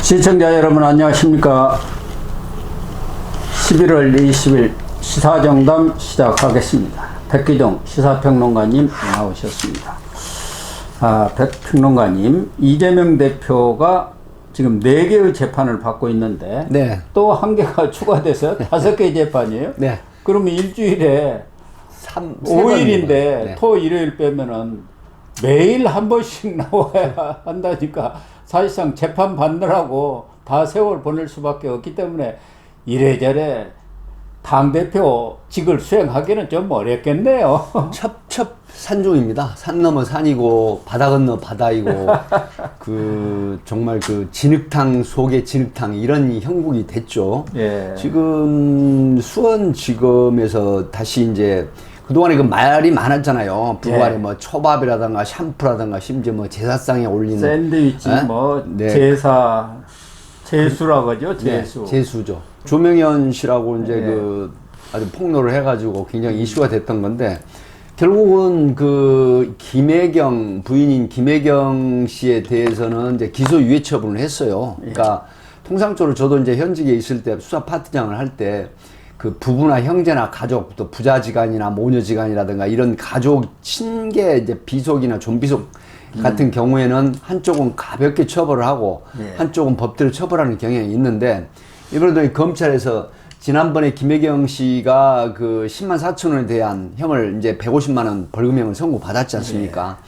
시청자 여러분 안녕하십니까. 11월 20일 시사정담 시작하겠습니다. 백기동 시사평론가님 나오셨습니다. 백평론가님, 이재명 대표가 지금 4개의 재판을 받고 있는데 네. 또 한 개가 추가돼서 5개 재판이에요. 네. 그러면 일주일에 5일인데 네. 토 일요일 빼면은 매일 한 번씩 나와야 한다니까 사실상 재판 받느라고 다 세월 보낼 수밖에 없기 때문에 이래저래 당대표직을 수행하기는 좀 어렵겠네요. 첩첩산중입니다. 산 넘어 산이고 바다 건너 바다이고 정말 진흙탕 속의 진흙탕 이런 형국이 됐죠. 예. 지금 수원지검에서 다시 이제 그동안에 말이 많았잖아요. 부활에 예. 초밥이라든가 샴푸라든가 심지어 제사상에 올리는 샌드위치 네. 제수라고 하죠. 제수. 네, 제수죠. 조명현 씨라고 이제 네. 아주 폭로를 해가지고 굉장히 이슈가 됐던 건데, 결국은 김혜경, 부인인 김혜경 씨에 대해서는 이제 기소유예 처분을 했어요. 그러니까 통상적으로 저도 이제 현직에 있을 때 수사 파트장을 할 때 부부나 형제나 가족, 또 부자지간이나 모녀지간이라든가 이런 가족, 친계 이제 비속이나 존비속 같은 경우에는 한쪽은 가볍게 처벌을 하고 한쪽은 법대로 처벌하는 경향이 있는데, 이번에도 검찰에서 지난번에 김혜경 씨가 10만 4천 원에 대한 형을 이제 150만 원 벌금형을 선고받았지 않습니까?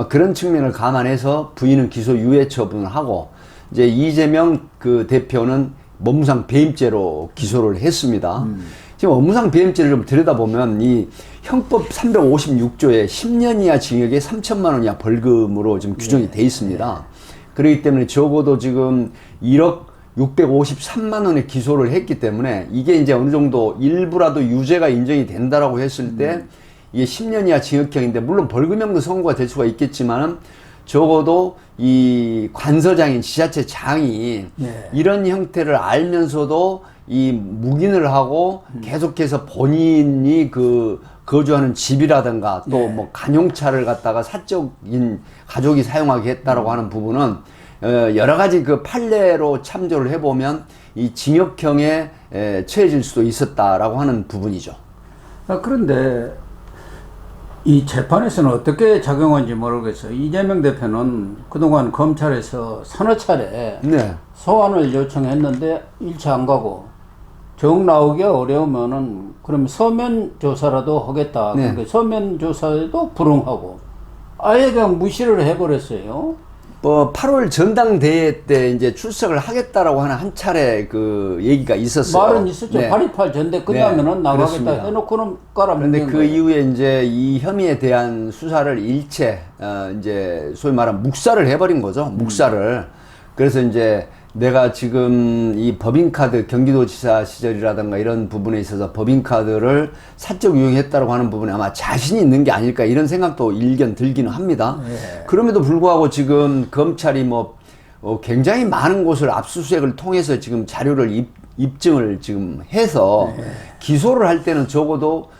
그런 측면을 감안해서 부인은 기소유예 처분을 하고, 이제 이재명 대표는 업무상 배임죄로 기소를 했습니다. 지금 업무상 배임죄를 좀 들여다보면 이 형법 356조에 10년 이하 징역에 3천만 원 이하 벌금으로 지금 규정이 돼 있습니다. 그렇기 때문에 적어도 지금 1억 653만 원에 기소를 했기 때문에 이게 이제 어느 정도 일부라도 유죄가 인정이 된다라고 했을 때 이게 10년 이하 징역형인데, 물론 벌금형도 선고가 될 수가 있겠지만은 적어도 이 관서장인 지자체장이 이런 형태를 알면서도 이 묵인을 하고 계속해서 본인이 거주하는 집이라든가 또 간용차를 갖다가 사적인 가족이 사용하게 했다라고 하는 부분은 여러 가지 판례로 참조를 해보면 이 징역형에 처해질 수도 있었다라고 하는 부분이죠. 그런데 이 재판에서는 어떻게 작용한지 모르겠어요. 이재명 대표는 그동안 검찰에서 서너 차례 소환을 요청했는데 일치 안 가고, 정 나오기가 어려우면은 그럼 서면 조사라도 하겠다. 그러니까 서면 조사에도 불응하고 아예 그냥 무시를 해버렸어요. 8월 전당대회 때 이제 출석을 하겠다라고 하는 한 차례 얘기가 있었어요. 말은 있었죠. 8.28 전대 끝나면은 나가겠다 그렇습니다. 해놓고는 깔아먹는 그런데 그 거예요. 이후에 이제 이 혐의에 대한 수사를 일체, 이제 소위 말하면 묵살을 해버린 거죠. 묵살을. 그래서 이제 내가 지금 이 법인카드 경기도지사 시절이라든가 이런 부분에 있어서 법인카드를 사적 유용했다고 하는 부분에 아마 자신이 있는 게 아닐까 이런 생각도 일견 들기는 합니다. 그럼에도 불구하고 지금 검찰이 굉장히 많은 곳을 압수수색을 통해서 지금 자료를 입증을 지금 해서 기소를 할 때는 적어도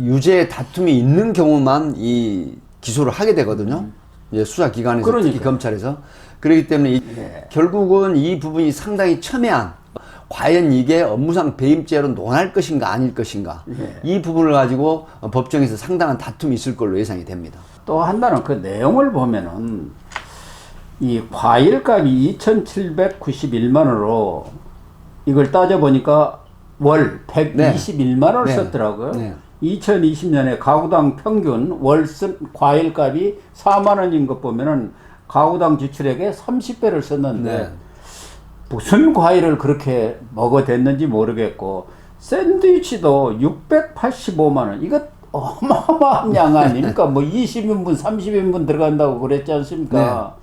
유죄 다툼이 있는 경우만 이 기소를 하게 되거든요. 수사기관에서 특히 검찰에서. 그렇기 때문에 결국은 이 부분이 상당히 첨예한, 과연 이게 업무상 배임죄로 논할 것인가 아닐 것인가, 이 부분을 가지고 법정에서 상당한 다툼이 있을 걸로 예상이 됩니다. 또 하나는 그 내용을 보면은 이 과일값이 2,791만 원으로 이걸 따져보니까 월 121만 원을 썼더라고요. 2020년에 가구당 평균 월 쓴 과일값이 4만 원인 것 보면은 가구당 지출액의 30배를 썼는데 무슨 과일을 그렇게 먹어댔는지 모르겠고, 샌드위치도 685만 원. 이거 어마어마한 양 아닙니까? 20인분, 30인분 들어간다고 그랬지 않습니까?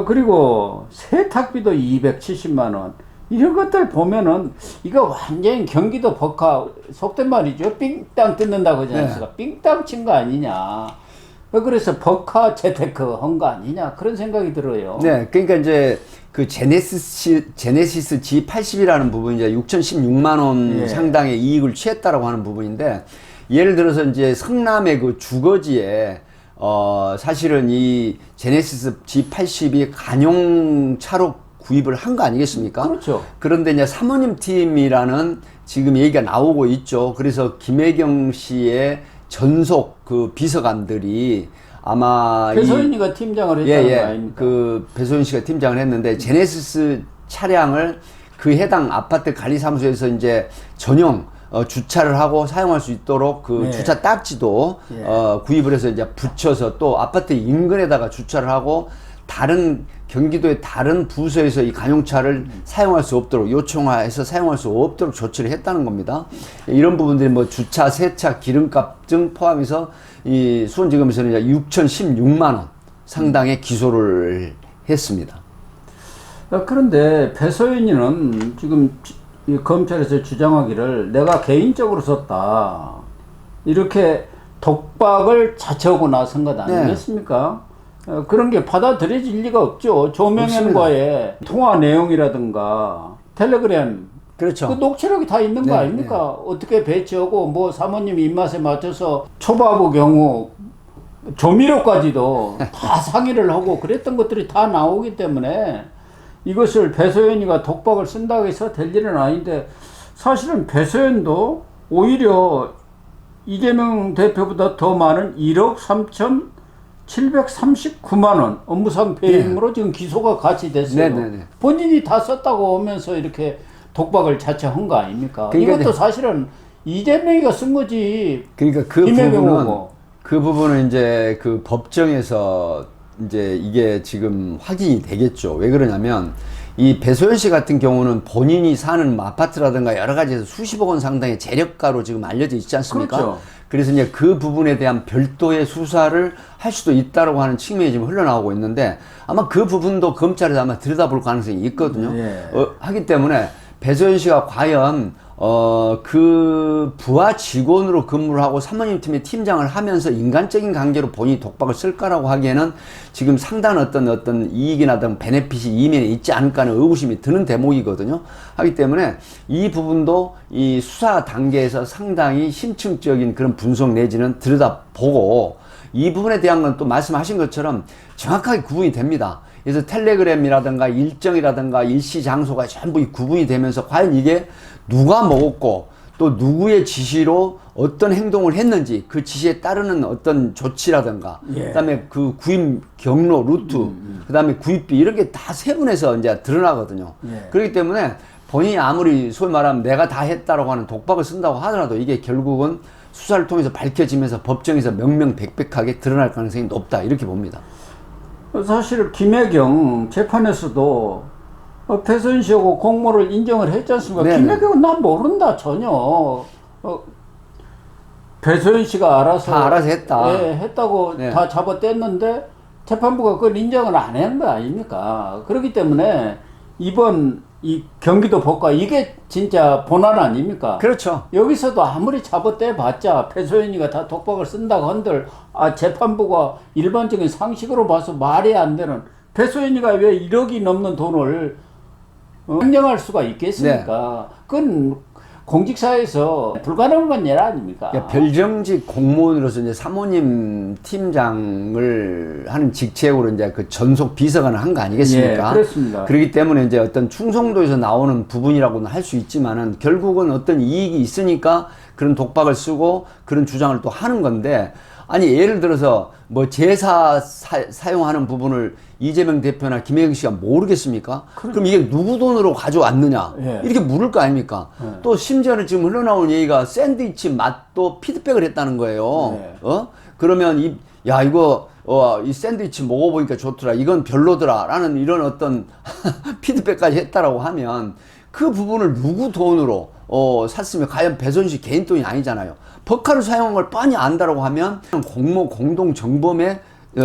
그리고 세탁비도 270만 원. 이런 것들 보면은 이거 완전히 경기도 법카, 속된 말이죠. 삥땅 뜯는다고 하지 않습니까? 삥땅 친 거 아니냐. 그래서 법카 재테크 한 거 아니냐, 그런 생각이 들어요. 그러니까 이제 제네시스 G80이라는 부분이 이제 6,016만 원 상당의 이익을 취했다라고 하는 부분인데, 예를 들어서 이제 성남의 주거지에 사실은 이 제네시스 G80이 관용차로 구입을 한 거 아니겠습니까? 그렇죠. 그런데 이제 사모님 팀이라는 지금 얘기가 나오고 있죠. 그래서 김혜경 씨의 전속 그 비서관들이 아마 배소연이가 팀장을 했다는 거 아닙니까? 그 배소연 씨가 팀장을 했는데 제네시스 차량을 그 해당 아파트 관리사무소에서 이제 전용 주차를 하고 사용할 수 있도록 그 네. 주차 딱지도 구입을 해서 이제 붙여서 또 아파트 인근에다가 주차를 하고 다른 경기도의 다른 부서에서 이 관용차를 사용할 수 없도록 요청해서 사용할 수 없도록 조치를 했다는 겁니다. 이런 부분들이 뭐 주차, 세차, 기름값 등 포함해서 이 수원지검에서는 이제 6,016만 원 상당의 기소를 했습니다. 그런데 배소연이는 지금 이 검찰에서 주장하기를 내가 개인적으로 썼다. 이렇게 독박을 자처하고 나선 것 아니겠습니까? 그런 게 받아들여질 리가 없죠. 조명현과의 통화 내용이라든가 텔레그램 그렇죠. 그 녹취록이 다 있는 거 아닙니까? 어떻게 배치하고 뭐 사모님 입맛에 맞춰서 초밥의 경우 조미료까지도 다 상의를 하고 그랬던 것들이 다 나오기 때문에 이것을 배소연이가 독박을 쓴다고 해서 될 일은 아닌데 사실은 배소연도 오히려 이재명 대표보다 더 많은 1억 3,739만 원 업무상 배임으로 지금 기소가 같이 됐어요. 본인이 다 썼다고 하면서 이렇게 독박을 자처한 거 아닙니까? 그러니까 이것도 사실은 이재명이가 쓴 거지. 그러니까 그 부분은 이제 그 법정에서 이제 이게 지금 확인이 되겠죠. 왜 그러냐면 이 배소연 씨 같은 경우는 본인이 사는 아파트라든가 여러 가지에서 수십억 원 상당의 재력가로 지금 알려져 있지 않습니까? 그렇죠. 그래서 이제 그 부분에 대한 별도의 수사를 할 수도 있다고 하는 측면이 지금 흘러나오고 있는데 아마 그 부분도 검찰에서 아마 들여다볼 가능성이 있거든요. 하기 때문에 배소연 씨가 과연 그 부하 직원으로 근무를 하고 사모님 팀의 팀장을 하면서 인간적인 관계로 본인이 독박을 쓸까라고 하기에는 지금 상당한 어떤 이익이나 등 베네핏이 이면에 있지 않을까 하는 의구심이 드는 대목이거든요. 하기 때문에 이 부분도 이 수사 단계에서 상당히 심층적인 그런 분석 내지는 들여다보고 이 부분에 대한 건 또 말씀하신 것처럼 정확하게 구분이 됩니다. 그래서 텔레그램이라든가 일정이라든가 일시 장소가 전부 구분이 되면서 과연 이게 누가 먹었고 또 누구의 지시로 어떤 행동을 했는지 그 지시에 따르는 어떤 조치라든가 그다음에 그 구입 경로 루트 그다음에 구입비 이런 게 다 세분해서 이제 드러나거든요. 그렇기 때문에 본인이 아무리 소위 말하면 내가 다 했다라고 하는 독박을 쓴다고 하더라도 이게 결국은 수사를 통해서 밝혀지면서 법정에서 명명백백하게 드러날 가능성이 높다 이렇게 봅니다. 사실 김혜경 재판에서도 배소연 씨하고 공모를 인정을 했지 않습니까? 김혜경은 난 모른다 전혀. 배소연 씨가 알아서 다 알아서 했다. 예, 했다고 다 잡아뗐는데 재판부가 그걸 인정을 안 한 거 아닙니까? 그렇기 때문에 이번 이 경기도 법과 이게 진짜 본안 아닙니까? 그렇죠. 여기서도 아무리 잡아떼봤자 배소연이가 다 독박을 쓴다고 한들 재판부가 일반적인 상식으로 봐서 말이 안 되는 배소연이가 왜 1억이 넘는 돈을 횡령할 수가 있겠습니까? 그건 공직사회에서 불가능한 일 아닙니까? 별정직 공무원으로서 이제 사모님 팀장을 하는 직책으로 이제 그 전속 비서관을 한 거 아니겠습니까? 예, 그렇습니다. 그렇기 때문에 이제 어떤 충성도에서 나오는 부분이라고는 할 수 있지만은 결국은 어떤 이익이 있으니까 그런 독박을 쓰고 그런 주장을 또 하는 건데 아니 예를 들어서 뭐 제사 사용하는 부분을 이재명 대표나 김혜경 씨가 모르겠습니까? 그럼 이게 누구 돈으로 가져왔느냐? 이렇게 물을 거 아닙니까? 또 심지어는 지금 흘러나온 얘기가 샌드위치 맛도 피드백을 했다는 거예요. 그러면 이 샌드위치 먹어보니까 좋더라. 이건 별로더라. 라는 이런 어떤 피드백까지 했다라고 하면 그 부분을 누구 돈으로 샀으면 과연 배소연 씨 개인 돈이 아니잖아요. 법카를 사용한 걸 뻔히 안다라고 하면 공모 공동 정범에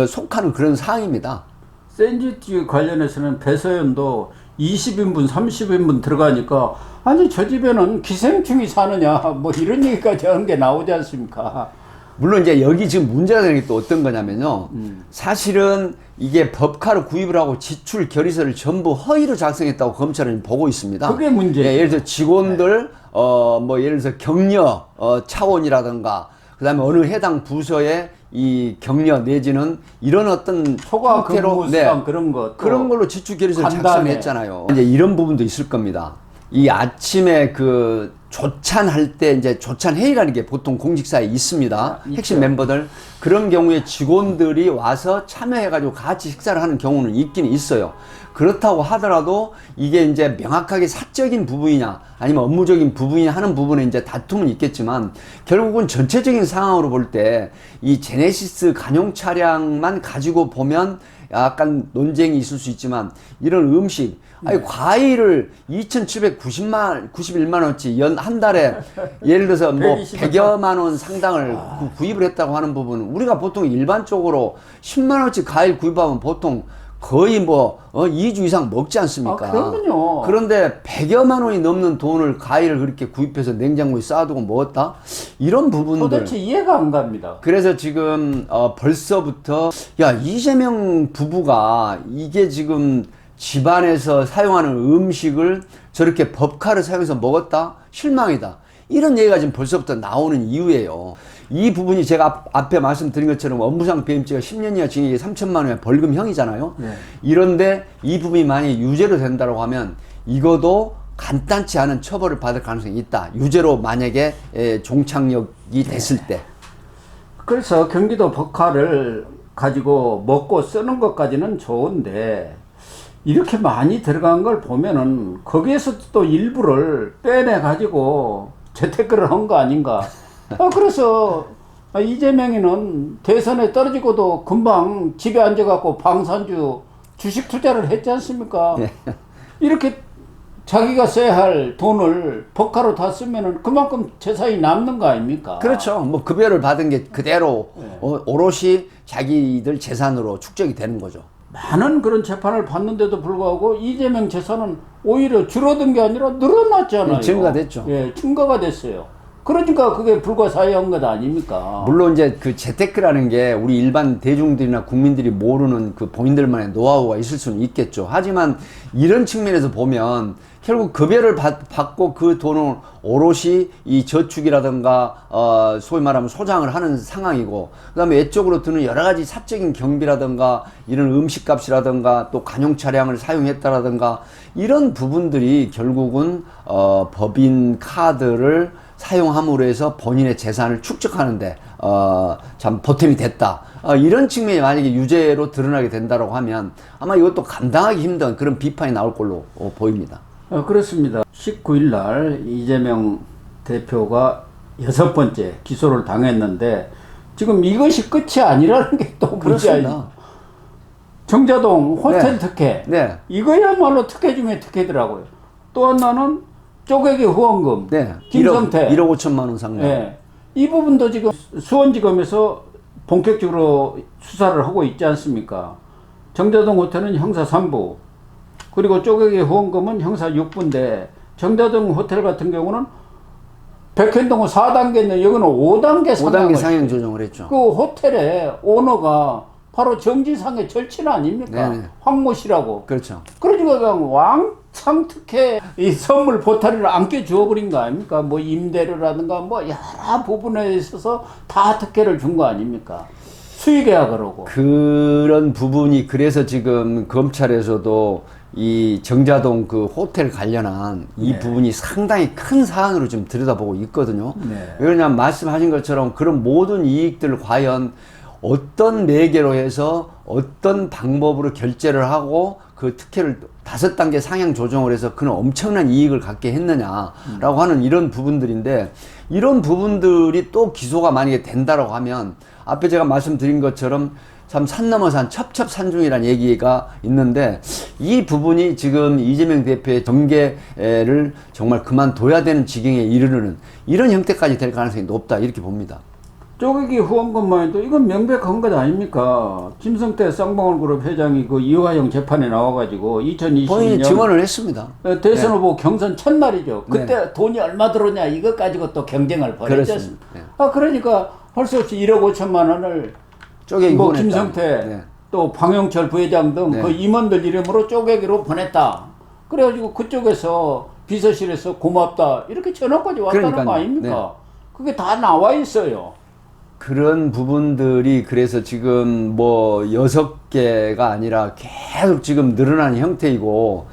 속하는 그런 사항입니다. 샌드위치 관련해서는 배소연도 20인분, 30인분 들어가니까 아니 저 집에는 기생충이 사느냐 뭐 이런 얘기까지 하는 게 나오지 않습니까? 물론 이제 여기 지금 문제가 되는 게 또 어떤 거냐면요. 사실은 이게 법카로 구입을 하고 지출 결의서를 전부 허위로 작성했다고 검찰은 보고 있습니다. 그게 문제예요. 예를 들어 직원들 뭐 예를 들어서 격려 차원이라든가 그다음에 어느 해당 부서의 이 격려 내지는 이런 어떤 초과 형태로 근무수당 그런 거 그런 걸로 지출 계획서를 간단해. 작성했잖아요. 이제 이런 부분도 있을 겁니다. 이 아침에 그 조찬할 때 이제 조찬 회의라는 게 보통 공직사에 있습니다. 핵심 있죠. 멤버들 그런 경우에 직원들이 와서 참여해가지고 같이 식사를 하는 경우는 있긴 있어요. 그렇다고 하더라도 이게 이제 명확하게 사적인 부분이냐 아니면 업무적인 부분이냐 하는 부분에 이제 다툼은 있겠지만 결국은 전체적인 상황으로 볼 때 이 제네시스 간용 차량만 가지고 보면 약간 논쟁이 있을 수 있지만 이런 음식 아니 과일을 2,791만 원치 한 달에 예를 들어서 뭐 100여만 원 상당을 구입을 했다고 하는 부분은 우리가 보통 일반적으로 10만 원치 과일 구입하면 보통 거의 뭐 2주 이상 먹지 않습니까? 그럼요. 그런데 100여만 원이 넘는 돈을 과일을 그렇게 구입해서 냉장고에 쌓아두고 먹었다? 이런 부분들 도대체 이해가 안 갑니다. 그래서 지금 벌써부터 야 이재명 부부가 이게 지금 집안에서 사용하는 음식을 저렇게 법카를 사용해서 먹었다? 실망이다. 이런 얘기가 지금 벌써부터 나오는 이유예요. 이 부분이 제가 앞에 말씀드린 것처럼 업무상 배임죄가 10년 이하 징역에 3천만 원의 벌금형이잖아요. 네. 이런데 이 부분이 만약에 유죄로 된다고 하면 이것도 간단치 않은 처벌을 받을 가능성이 있다. 유죄로 만약에 종착역이 됐을 때. 그래서 경기도 법카를 가지고 먹고 쓰는 것까지는 좋은데 이렇게 많이 들어간 걸 보면은 거기에서 또 일부를 빼내 가지고 재테크를 한 거 아닌가. 그래서 이재명이는 대선에 떨어지고도 금방 집에 앉아갖고 방산주 주식 투자를 했지 않습니까? 네. 이렇게 자기가 써야 할 돈을 법카로 다 쓰면은 그만큼 재산이 남는 거 아닙니까? 그렇죠. 뭐 급여를 받은 게 그대로 오롯이 자기들 재산으로 축적이 되는 거죠. 많은 그런 재판을 받는데도 불구하고 이재명 재산은 오히려 줄어든 게 아니라 늘어났잖아요. 증가가 됐죠. 예, 증가가 됐어요. 그러니까 그게 불가사의한 것 아닙니까? 물론 이제 그 재테크라는 게 우리 일반 대중들이나 국민들이 모르는 그 본인들만의 노하우가 있을 수는 있겠죠. 하지만 이런 측면에서 보면 결국 급여를 받고 그 돈을 오롯이 이 저축이라든가 소위 말하면 소장을 하는 상황이고 그다음에 외적으로 드는 여러 가지 사적인 경비라든가 이런 음식값이라든가 또 간용 차량을 사용했다라든가 이런 부분들이 결국은 법인 카드를 사용함으로 해서 본인의 재산을 축적하는데 참 보탬이 됐다. 이런 측면이 만약에 유죄로 드러나게 된다고 하면 아마 이것도 감당하기 힘든 그런 비판이 나올 걸로 보입니다. 그렇습니다. 19일 날 이재명 대표가 6번째 기소를 당했는데 지금 이것이 끝이 아니라는 게 또 문제입니다. 정자동 호텔 네. 특혜. 네. 이거야말로 특혜 중에 특혜더라고요. 또 하나는 쪼개기 후원금. 네. 김성태. 1억 5천만 원 상당. 네. 이 부분도 지금 수원지검에서 본격적으로 수사를 하고 있지 않습니까? 정자동 호텔은 형사 3부. 그리고 쪼개기 후원금은 형사 6부인데 정자동 호텔 같은 경우는 백현동은 4단계인데 여기는 5단계 5단계 상향 조정을 했죠. 그 호텔의 오너가 바로 정지상의 절친 아닙니까? 네네. 황모 씨라고. 그렇죠. 그러니까 그냥 왕창 특혜 이 선물 보따리를 안겨 주어버린 거 아닙니까? 뭐 임대료라든가 뭐 여러 부분에 있어서 다 특혜를 준 거 아닙니까? 수의계약을 하고. 그런 부분이 그래서 지금 검찰에서도 이 정자동 그 호텔 관련한 이 네. 부분이 상당히 큰 사안으로 좀 들여다보고 있거든요. 네. 왜냐하면 말씀하신 것처럼 그런 모든 이익들을 과연 어떤 매개로 해서 어떤 방법으로 결제를 하고 그 특혜를 5단계 상향 조정을 해서 그런 엄청난 이익을 갖게 했느냐라고 하는 이런 부분들인데 이런 부분들이 또 기소가 만약에 된다라고 하면 앞에 제가 말씀드린 것처럼 참 산 넘어 산 첩첩산중이라는 얘기가 있는데 이 부분이 지금 이재명 대표의 정계를 정말 그만둬야 되는 지경에 이르는 이런 형태까지 될 가능성이 높다 이렇게 봅니다. 쪼개기 후원금만 해도 이건 명백한 것 아닙니까? 김성태 쌍방울그룹 회장이 그 이화영 재판에 나와가지고 2022년 본인이 증언을 했습니다. 대선 네. 후보 경선 첫날이죠. 그때 네. 돈이 얼마 들었냐 이것 가지고 또 경쟁을 벌였지 그렇습니다. 않습니까? 그러니까 할 수 없이 1억 5천만 원을 쪼개기 뭐 후원했다. 김성태 네. 또 방영철 부회장 등 네. 그 임원들 이름으로 쪼개기로 보냈다. 그래가지고 그쪽에서 비서실에서 고맙다 이렇게 전화까지 왔다는 그러니까요. 거 아닙니까? 네. 그게 다 나와 있어요. 그런 부분들이 그래서 지금 뭐 6개가 아니라 계속 지금 늘어나는 형태이고,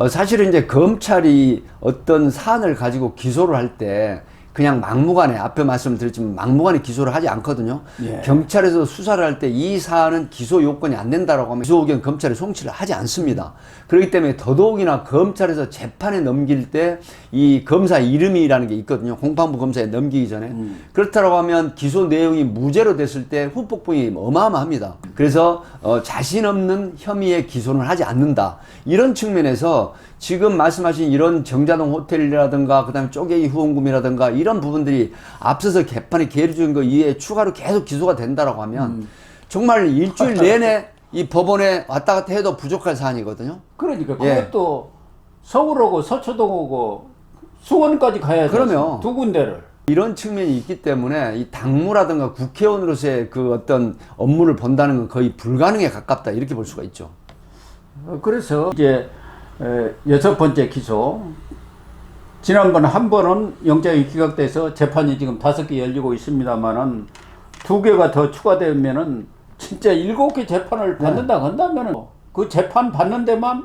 사실은 이제 검찰이 어떤 사안을 가지고 기소를 할 때 그냥 막무가내, 앞에 말씀드렸지만 막무가내 기소를 하지 않거든요. 예. 경찰에서 수사를 할 때 이 사안은 기소 요건이 안 된다라고 하면 기소 의견 검찰에 송치를 하지 않습니다. 그렇기 때문에 더더욱이나 검찰에서 재판에 넘길 때 이 검사 이름이라는 게 있거든요. 공판부 검사에 넘기기 전에. 그렇다고 하면 기소 내용이 무죄로 됐을 때 후폭풍이 어마어마합니다. 그래서 자신 없는 혐의에 기소는 하지 않는다. 이런 측면에서 지금 말씀하신 이런 정자동 호텔이라든가 그다음에 쪼개기 후원금이라든가 이런 부분들이 앞서서 개판에 계류 중인 거 이외에 추가로 계속 기소가 된다라고 하면 정말 일주일 내내 이 법원에 왔다 갔다 해도 부족할 사안이거든요. 그러니까 예. 그것도 서울 오고 서초동 오고 수원까지 가야 돼. 그럼요. 두 군데를. 이런 측면이 있기 때문에 이 당무라든가 국회의원으로서의 그 어떤 업무를 본다는 건 거의 불가능에 가깝다 이렇게 볼 수가 있죠. 그래서 이제 6번째 기소. 지난번 한 번은 영장이 기각돼서 재판이 지금 5개 열리고 있습니다만은 2개가 더 추가되면은 진짜 7개 재판을 받는다 한다면은 그 재판 받는 데만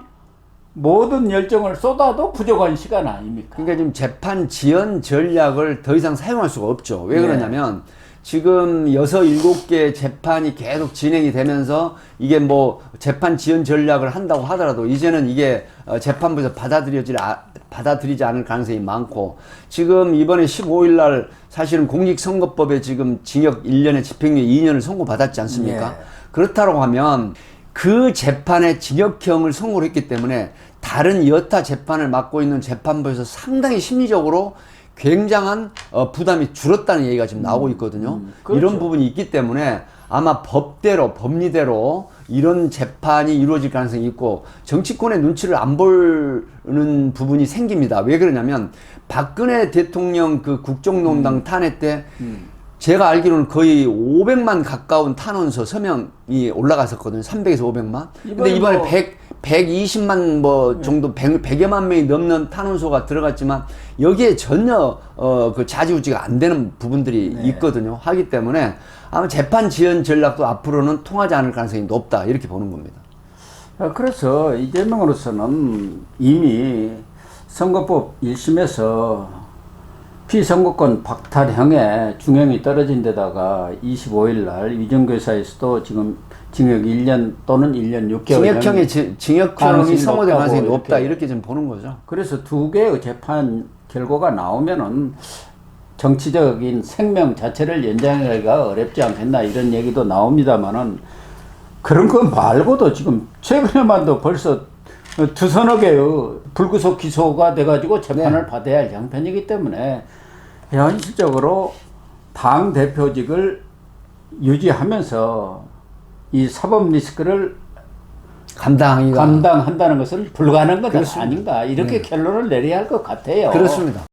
모든 열정을 쏟아도 부족한 시간 아닙니까? 그러니까 지금 재판 지연 전략을 더 이상 사용할 수가 없죠. 왜 그러냐면 지금 6, 7개 재판이 계속 진행이 되면서 이게 뭐 재판 지연 전략을 한다고 하더라도 이제는 이게 재판부에서 받아들이지 않을 가능성이 많고, 지금 이번에 15일 날 사실은 공직선거법에 지금 징역 1년에 집행유예 2년을 선고받았지 않습니까? 예. 그렇다고 하면 그 재판에 징역형을 선고를 했기 때문에 다른 여타 재판을 맡고 있는 재판부에서 상당히 심리적으로 굉장한 부담이 줄었다는 얘기가 지금 나오고 있거든요. 그렇죠. 이런 부분이 있기 때문에 아마 법대로, 법리대로 이런 재판이 이루어질 가능성이 있고, 정치권의 눈치를 안 보는 부분이 생깁니다. 왜 그러냐면 박근혜 대통령 그 국정농단 탄핵 때 제가 알기로는 거의 500만 가까운 탄원서 서명이 올라갔었거든요. 300에서 500만. 근데 이번에 뭐 120만 뭐 정도 100여만 명이 넘는 탄원서가 들어갔지만 여기에 전혀 그 좌지우지가 안 되는 부분들이 있거든요. 하기 때문에 아마 재판 지연 전략도 앞으로는 통하지 않을 가능성이 높다 이렇게 보는 겁니다. 그래서 이재명으로서는 이미 선거법 1심에서 피선거권 박탈형에 중형이 떨어진 데다가 25일 날 위정교사에서도 지금 징역 1년 또는 1년 6개월 징역형이 선고될 가능성이 높다 이렇게 좀 보는 거죠. 그래서 2개의 재판 결과가 나오면은 정치적인 생명 자체를 연장하기가 어렵지 않겠나 이런 얘기도 나옵니다만은, 그런 거 말고도 지금 최근에만도 벌써 2서너 개의 불구속 기소가 돼가지고 재판을 받아야 할 형편이기 때문에 현실적으로 당 대표직을 유지하면서 이 사법 리스크를 감당한다는 것은 불가능한 것 아닌가 이렇게 결론을 내려야 할 것 같아요. 그렇습니다.